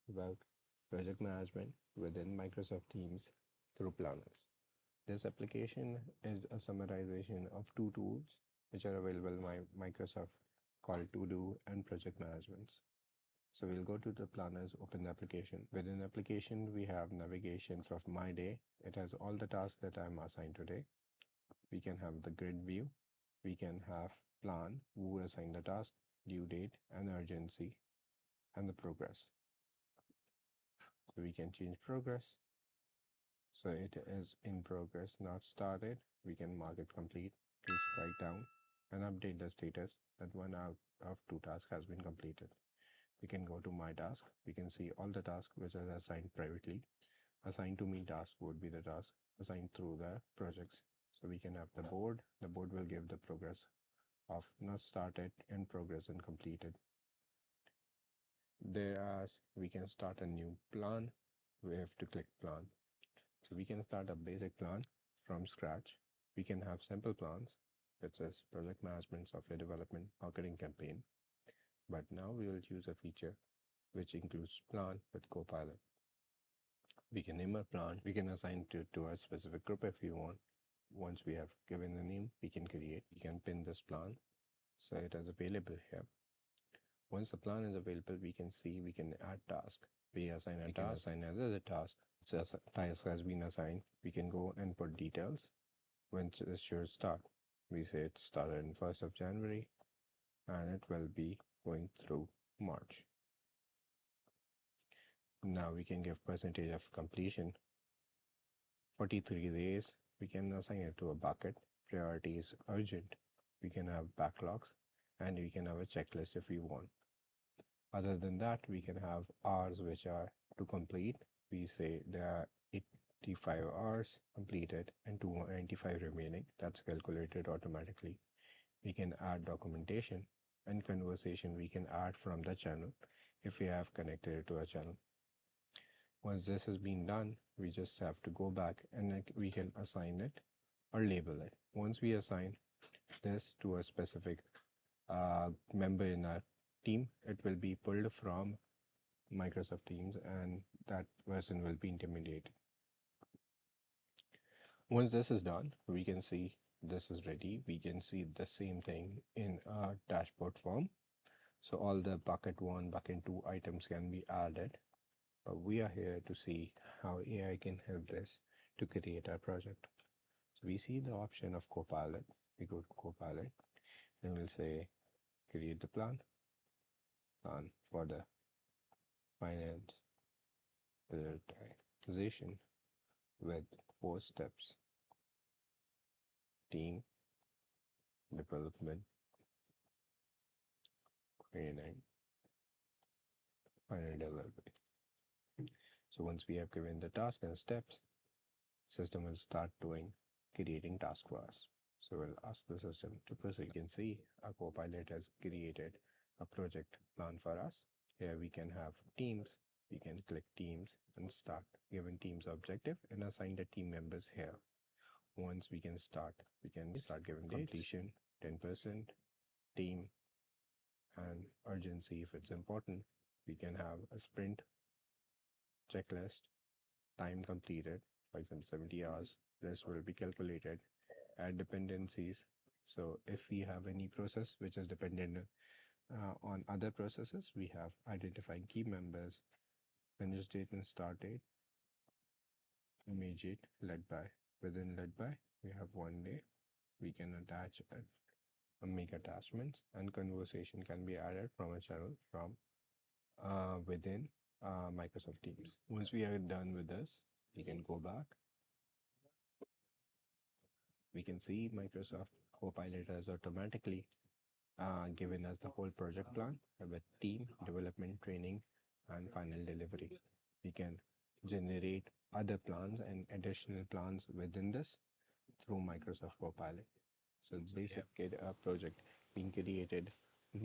about project management within Microsoft Teams through planners. This application is a summarization of two tools which are available in Microsoft called To Do and Project Management. So we'll go to the planners, open the application. Within the application, we have navigations of my day. It has all the tasks that I'm assigned today. We can have the grid view. We can have plan, who assigned the task, due date and urgency, and the progress. So we can change progress. So it is in progress, not started. We can mark it complete, click write down, and update the status that one out of two tasks has been completed. We can go to my task. We can see all the tasks which are assigned privately. Assigned to me task would be the task assigned through the projects. So we can have the board. The board will give the progress of not started, in progress, and completed. Thereas we can start a new plan. We have to click plan. So we can start a basic plan from scratch. We can have simple plans, such as project management, software development, marketing campaign. But now we will use a feature which includes plan with Copilot. We can name a plan. We can assign it to a specific group if we want. Once we have given the name, we can create. We can pin this plan so it is available here. Once the plan is available, we can see we can add task. We assign a task, assign another task. So task has been assigned. We can go and put details when it should start. We say it started on 1st of January and it will be going through March. Now we can give percentage of completion. 43 days. We can assign it to a bucket. Priority is urgent. We can have backlogs and we can have a checklist if we want. Other than that, we can have hours which are to complete. We say there are 85 hours completed and 295 remaining. That's calculated automatically. We can add documentation and conversation we can add from the channel if we have connected it to a channel. Once this has been done, we just have to go back and we can assign it or label it. Once we assign this to a specific member in our team, it will be pulled from Microsoft Teams and that person will be intermediated. Once this is done, we can see this is ready. We can see the same thing in our dashboard form. So all the bucket 1, bucket 2 items can be added. But we are here to see how AI can help this to create our project. So we see the option of Copilot. We go to Copilot and we'll say create the plan for the finance prioritization with 4 steps: team, development, training, final delivery. So once we have given the task and steps, system will start creating tasks for us. So we'll ask the system to proceed. You can see our Copilot has created a project plan for us. Here we can have teams. We can click teams and start giving teams objective and assign the team members here. Once we can start giving completion, 10%, team, and urgency if it's important. We can have a sprint, checklist, time completed, for example 70 hours. This will be calculated. Add dependencies. So if we have any process which is dependent on other processes, we have identifying key members, finish date and start date, immediate, led by. Within led by, we have 1 day. We can attach make attachments and conversation can be added from a channel from within Microsoft Teams. Once we are done with this, we can go back. We can see Microsoft Copilot has automatically given us the whole project plan with team, development, training, and final delivery. We can generate other plans and additional plans within this through Microsoft Copilot. So it's basic project being created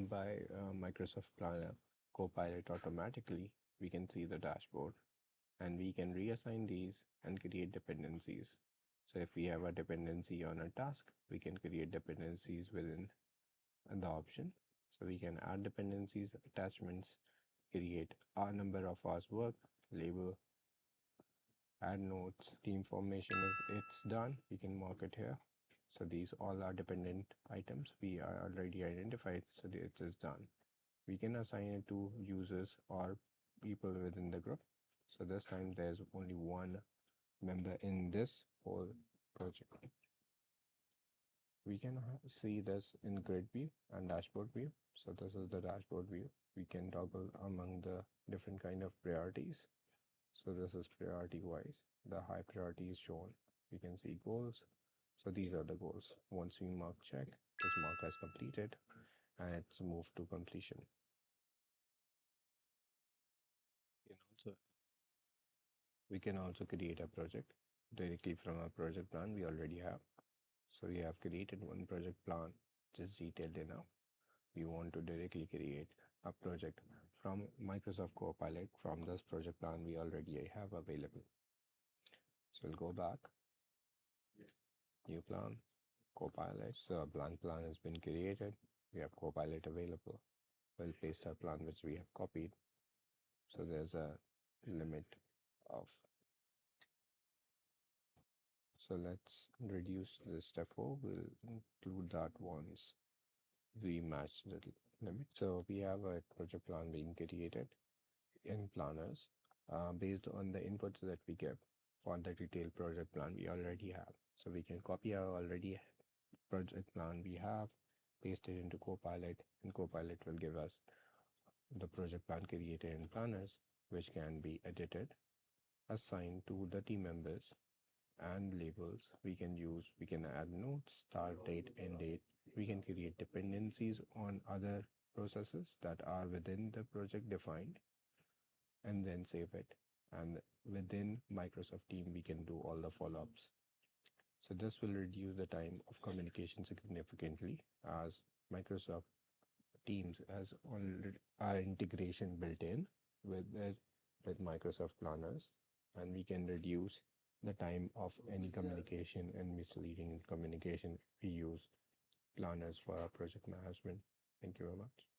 by Microsoft Planner Copilot automatically. We can see the dashboard and we can reassign these and create dependencies. So if we have a dependency on a task, we can create dependencies within the option. So we can add dependencies, attachments, create our number of hours work, label, add notes, team formation. If it's done, we can mark it here. So these all are dependent items we are already identified, so it is done. We can assign it to users or people within the group. So this time there's only one member in this whole project. We can see this in grid view and dashboard view. So this is the dashboard view. We can toggle among the different kind of priorities. So this is priority wise. The high priority is shown. We can see goals. So these are the goals. Once we mark check, this mark has completed and it's moved to completion. We can also create a project directly from our project plan we already have. So we have created one project plan, just detailed enough. We want to directly create a project from Microsoft Copilot from this project plan we already have available. So we'll go back, new plan, Copilot. So a blank plan has been created. We have Copilot available. We'll paste our plan which we have copied. So there's a limit of. So let's reduce this step 4. We'll include that once we match the limit. So we have a project plan being created in planners based on the inputs that we give for the detailed project plan we already have. So we can copy our already project plan we have, paste it into Copilot, and Copilot will give us the project plan created in planners, which can be edited, assigned to the team members, and labels we can use. We can add notes, start date, end date. We can create dependencies on other processes that are within the project defined and then save it. And within Microsoft Team, we can do all the follow-ups. So this will reduce the time of communication significantly, as Microsoft Teams has already our integration built in with Microsoft Planners, and we can reduce the time of any communication and misleading communication. We use planners for our project management. Thank you very much.